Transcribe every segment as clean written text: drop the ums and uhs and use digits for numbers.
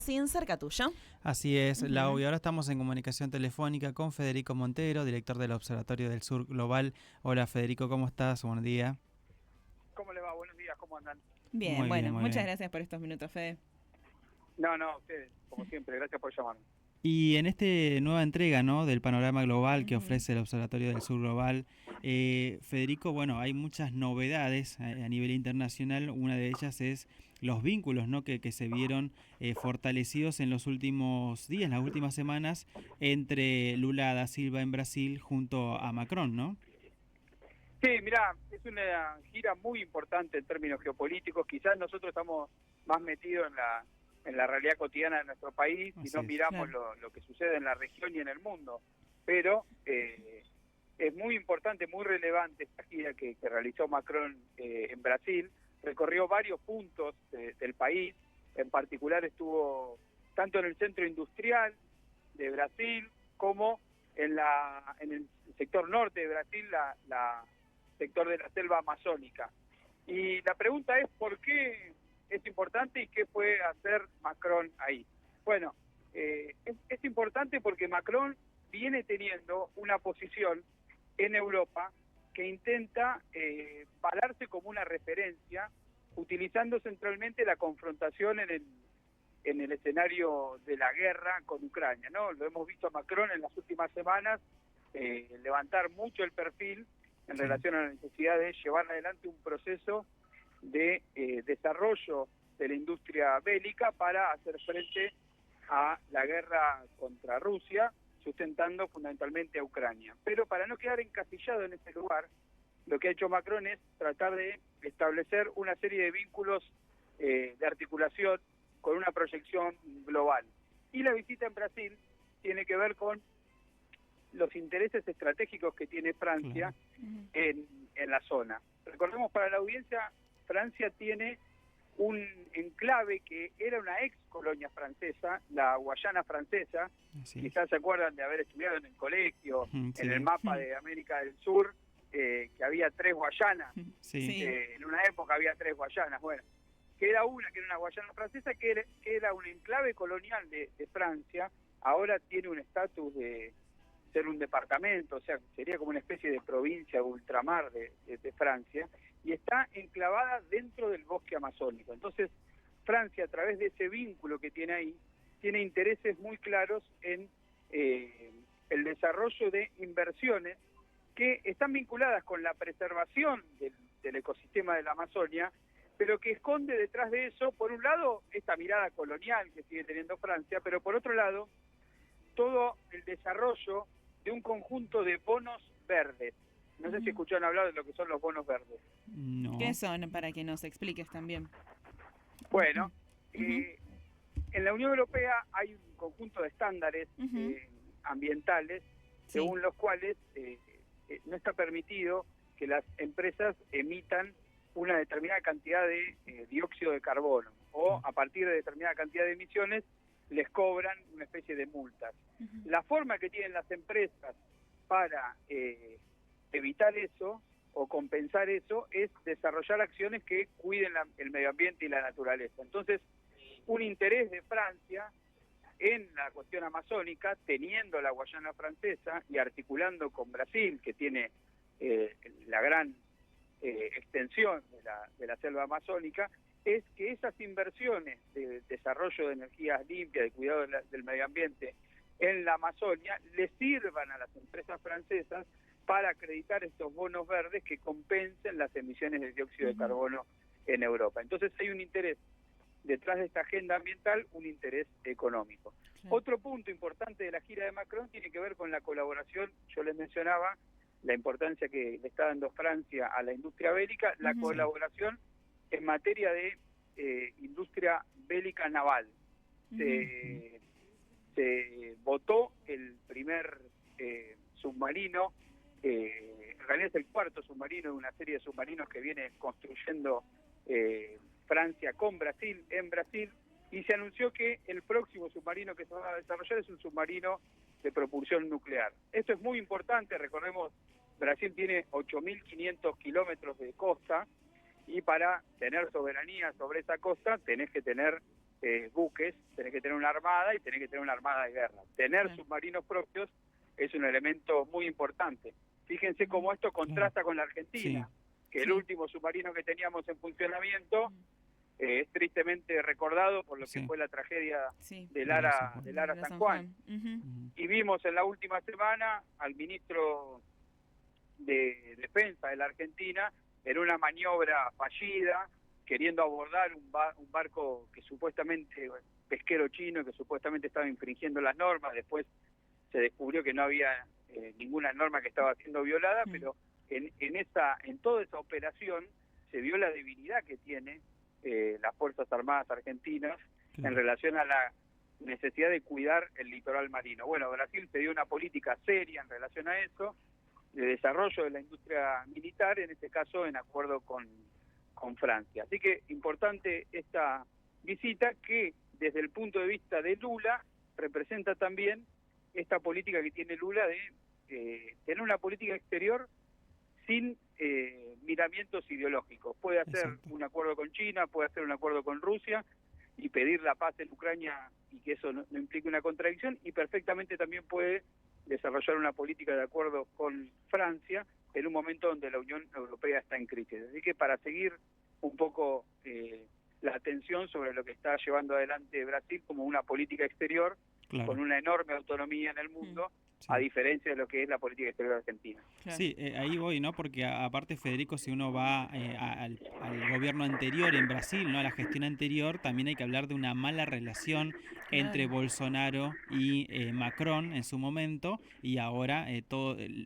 Sin cerca tuyo. Así es, Lau, y ahora estamos en comunicación telefónica con Federico Montero, director del Observatorio del Sur Global. Hola Federico, ¿cómo estás? Buen día. ¿Cómo le va? Buenos días, ¿cómo andan? Bien, Muy bien, bueno, muy muchas bien. gracias por estos minutos, Fede. No, ustedes, como siempre, gracias por llamarme. Y en esta nueva entrega, ¿no?, del panorama global que ofrece el Observatorio del Sur Global, Federico, bueno, hay muchas novedades a nivel internacional. Una de ellas es los vínculos, ¿no?, que se vieron fortalecidos en los últimos días, en las últimas semanas, entre Lula da Silva en Brasil junto a Macron, ¿no? Sí, mirá, es una gira muy importante en términos geopolíticos. Quizás nosotros estamos más metidos en la realidad cotidiana de nuestro país y Así no es. miramos Claro. lo que sucede en la región y en el mundo. Pero es muy importante, muy relevante esta gira que realizó Macron en Brasil. Recorrió varios puntos del país. En particular estuvo tanto en el centro industrial de Brasil como en el sector norte de Brasil, la sector de la selva amazónica. Y la pregunta es ¿por qué es importante y qué puede hacer Macron ahí? Bueno, es importante porque Macron viene teniendo una posición en Europa que intenta pararse como una referencia, utilizando centralmente la confrontación en el escenario de la guerra con Ucrania, ¿no? Lo hemos visto a Macron en las últimas semanas levantar mucho el perfil en Sí. relación a la necesidad de llevar adelante un proceso de desarrollo de la industria bélica para hacer frente a la guerra contra Rusia, sustentando fundamentalmente a Ucrania. Pero para no quedar encasillado en ese lugar, lo que ha hecho Macron es tratar de establecer una serie de vínculos de articulación con una proyección global. Y la visita en Brasil tiene que ver con los intereses estratégicos que tiene Francia en la zona. Recordemos para la audiencia, Francia tiene un enclave que era una ex colonia francesa, la Guayana francesa. Así es. Quizás se acuerdan de haber estudiado en el colegio, Sí. en el mapa de América del Sur, que había 3 Guayanas. Sí. En una época había 3 Guayanas. Bueno, que era una Guayana francesa, que era un enclave colonial de Francia. Ahora tiene un estatus de ser un departamento, o sea, sería como una especie de provincia de ultramar de Francia, y está enclavada dentro del bosque amazónico. Entonces, Francia, a través de ese vínculo que tiene ahí, tiene intereses muy claros en el desarrollo de inversiones que están vinculadas con la preservación del ecosistema de la Amazonia, pero que esconde detrás de eso, por un lado, esta mirada colonial que sigue teniendo Francia, pero por otro lado, todo el desarrollo de un conjunto de bonos verdes. No sé si escucharon hablar de lo que son los bonos verdes. No. ¿Qué son? Para que nos expliques también. Bueno, en la Unión Europea hay un conjunto de estándares ambientales, Sí. según los cuales no está permitido que las empresas emitan una determinada cantidad de dióxido de carbono, o a partir de determinada cantidad de emisiones les cobran una especie de multas. La forma que tienen las empresas para evitar eso o compensar eso es desarrollar acciones que cuiden el medio ambiente y la naturaleza. Entonces, un interés de Francia en la cuestión amazónica, teniendo la Guayana francesa y articulando con Brasil, que tiene la gran extensión de la selva amazónica, es que esas inversiones de desarrollo de energías limpias, de cuidado del medio ambiente en la Amazonia, le sirvan a las empresas francesas para acreditar estos bonos verdes que compensen las emisiones de dióxido de carbono en Europa. Entonces hay un interés detrás de esta agenda ambiental, un interés económico. Claro. Otro punto importante de la gira de Macron tiene que ver con la colaboración. Yo les mencionaba la importancia que le está dando Francia a la industria bélica, la colaboración en materia de industria bélica naval. Se votó el primer submarino, en realidad es el cuarto submarino de una serie de submarinos que viene construyendo Francia con Brasil, en Brasil, y se anunció que el próximo submarino que se va a desarrollar es un submarino de propulsión nuclear. Esto es muy importante, recordemos, Brasil tiene 8.500 kilómetros de costa, y para tener soberanía sobre esa costa tenés que tener buques, tenés que tener una armada y tenés que tener una armada de guerra. Tener Claro. submarinos propios es un elemento muy importante. Fíjense cómo esto contrasta con la Argentina, que el Sí. último submarino que teníamos en funcionamiento es tristemente recordado por lo que Sí. fue la tragedia Sí. del De la Ara, San Juan. del Ara La San Juan. Ujú. Y vimos en la última semana al ministro de Defensa de la Argentina en una maniobra fallida, queriendo abordar un barco que supuestamente, pesquero chino, que supuestamente estaba infringiendo las normas. Después se descubrió que no había ninguna norma que estaba siendo violada, pero en toda esa operación se vio la debilidad que tiene las Fuerzas Armadas argentinas en Claro. relación a la necesidad de cuidar el litoral marino. Bueno, Brasil se dio una política seria en relación a eso, de desarrollo de la industria militar, en este caso en acuerdo con Francia. Así que importante esta visita que desde el punto de vista de Lula representa también esta política que tiene Lula de tener una política exterior sin miramientos ideológicos. Puede hacer Exacto. un acuerdo con China, puede hacer un acuerdo con Rusia y pedir la paz en Ucrania y que eso no implique una contradicción, y perfectamente también puede desarrollar una política de acuerdo con Francia en un momento donde la Unión Europea está en crisis. Así que para seguir un poco la atención sobre lo que está llevando adelante Brasil como una política exterior Claro. con una enorme autonomía en el mundo, Sí. a diferencia de lo que es la política exterior argentina. Claro. Sí, ahí voy, ¿no? Porque aparte, Federico, si uno va al gobierno anterior en Brasil, ¿no? A la gestión anterior, también hay que hablar de una mala relación entre Claro. Bolsonaro y Macron en su momento, y ahora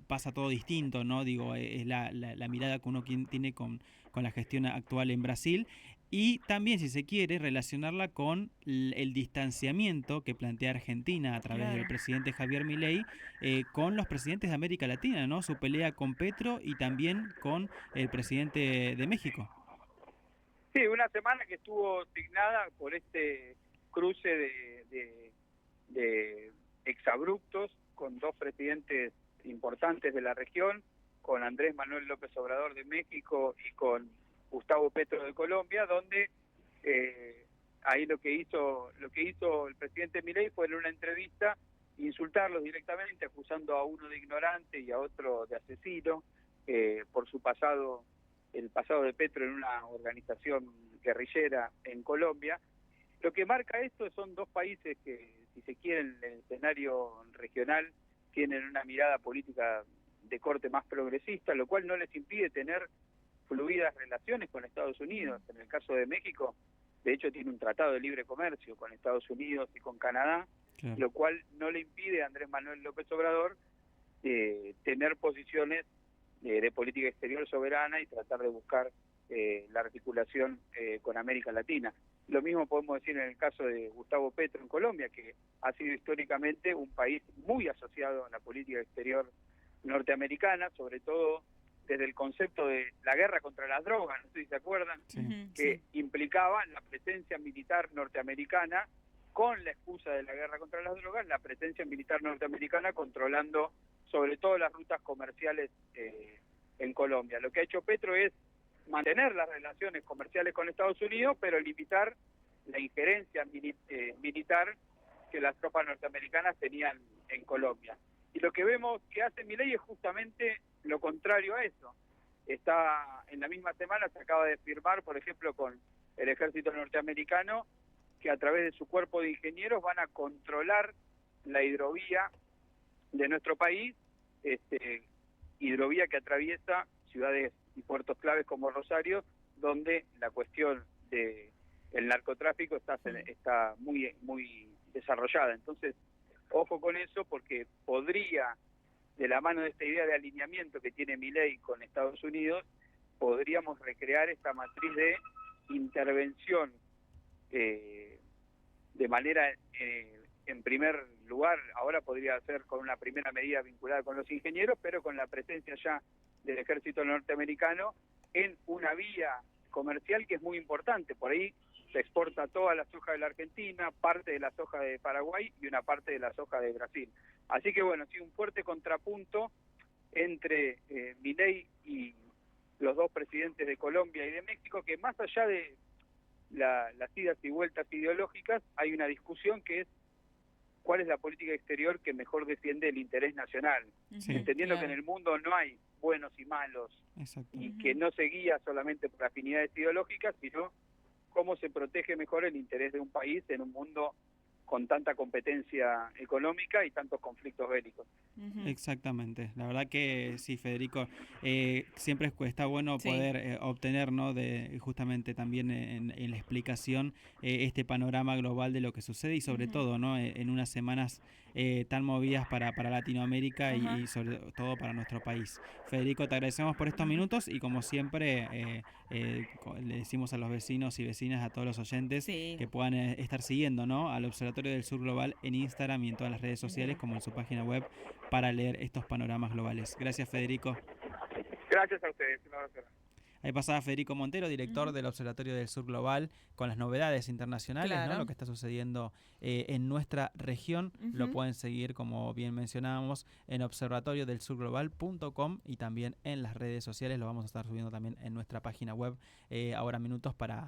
pasa todo distinto, ¿no? Digo, es la mirada que uno tiene con la gestión actual en Brasil. Y también, si se quiere, relacionarla con el distanciamiento que plantea Argentina a través del Claro. presidente Javier Milei con los presidentes de América Latina, ¿no? Su pelea con Petro y también con el presidente de México. Sí, una semana que estuvo signada por este cruce de exabruptos con dos presidentes importantes de la región, con Andrés Manuel López Obrador de México y con Gustavo Petro de Colombia, donde ahí lo que hizo el presidente Milei fue en una entrevista insultarlos directamente, acusando a uno de ignorante y a otro de asesino por su pasado, el pasado de Petro en una organización guerrillera en Colombia. Lo que marca esto son dos países que, si se quiere, en el escenario regional tienen una mirada política de corte más progresista, lo cual no les impide tener fluidas relaciones con Estados Unidos. En el caso de México, de hecho, tiene un tratado de libre comercio con Estados Unidos y con Canadá, Claro. lo cual no le impide a Andrés Manuel López Obrador tener posiciones de política exterior soberana y tratar de buscar la articulación con América Latina. Lo mismo podemos decir en el caso de Gustavo Petro en Colombia, que ha sido históricamente un país muy asociado a la política exterior norteamericana, sobre todo desde el concepto de la guerra contra las drogas, no sé si se acuerdan, Sí. Ujú. que Sí. implicaba la presencia militar norteamericana con la excusa de la guerra contra las drogas, la presencia militar norteamericana controlando sobre todo las rutas comerciales en Colombia. Lo que ha hecho Petro es mantener las relaciones comerciales con Estados Unidos, pero limitar la injerencia militar que las tropas norteamericanas tenían en Colombia. Y lo que vemos que hace Milei es justamente lo contrario a eso. Está en la misma semana, se acaba de firmar, por ejemplo, con el ejército norteamericano, que a través de su cuerpo de ingenieros van a controlar la hidrovía de nuestro país, hidrovía que atraviesa ciudades y puertos claves como Rosario, donde la cuestión de el narcotráfico está muy desarrollada. Entonces, ojo con eso, porque podría, de la mano de esta idea de alineamiento que tiene Milei con Estados Unidos, podríamos recrear esta matriz de intervención de manera, en primer lugar, ahora podría ser con una primera medida vinculada con los ingenieros, pero con la presencia ya del ejército norteamericano en una vía comercial que es muy importante. Por ahí se exporta toda la soja de la Argentina, parte de la soja de Paraguay y una parte de la soja de Brasil. Así que bueno, sí, un fuerte contrapunto entre Milei y los dos presidentes de Colombia y de México, que más allá de las idas y vueltas ideológicas, hay una discusión que es cuál es la política exterior que mejor defiende el interés nacional, Sí. entendiendo que Claro. en el mundo no hay buenos y malos, Exacto. y que no se guía solamente por afinidades ideológicas, sino cómo se protege mejor el interés de un país en un mundo con tanta competencia económica y tantos conflictos bélicos. Ujú. Exactamente, la verdad que sí, Federico, siempre está bueno Sí. poder obtener, ¿no? De justamente también en la explicación este panorama global de lo que sucede y sobre Ujú. todo, ¿no? En unas semanas tan movidas para Latinoamérica Ajá. y sobre todo para nuestro país. Federico, te agradecemos por estos minutos y como siempre le decimos a los vecinos y vecinas, a todos los oyentes Sí. que puedan estar siguiendo, ¿no? Al Observatorio del Sur Global en Instagram y en todas las redes sociales como en su página web para leer estos panoramas globales. Gracias, Federico. Gracias a ustedes. Un abrazo. Ahí pasaba Federico Montero, director Ujú. del Observatorio del Sur Global, con las novedades internacionales, ¿no? Claro. Lo que está sucediendo en nuestra región. Lo Ujú. pueden seguir, como bien mencionábamos, en observatoriodelsurglobal.com y también en las redes sociales. Lo vamos a estar subiendo también en nuestra página web ahora minutos para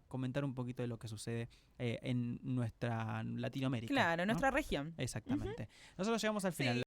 comentar un poquito de lo que sucede en nuestra Latinoamérica. Claro, en ¿no? nuestra región. Exactamente. Nosotros llegamos al final. Sí.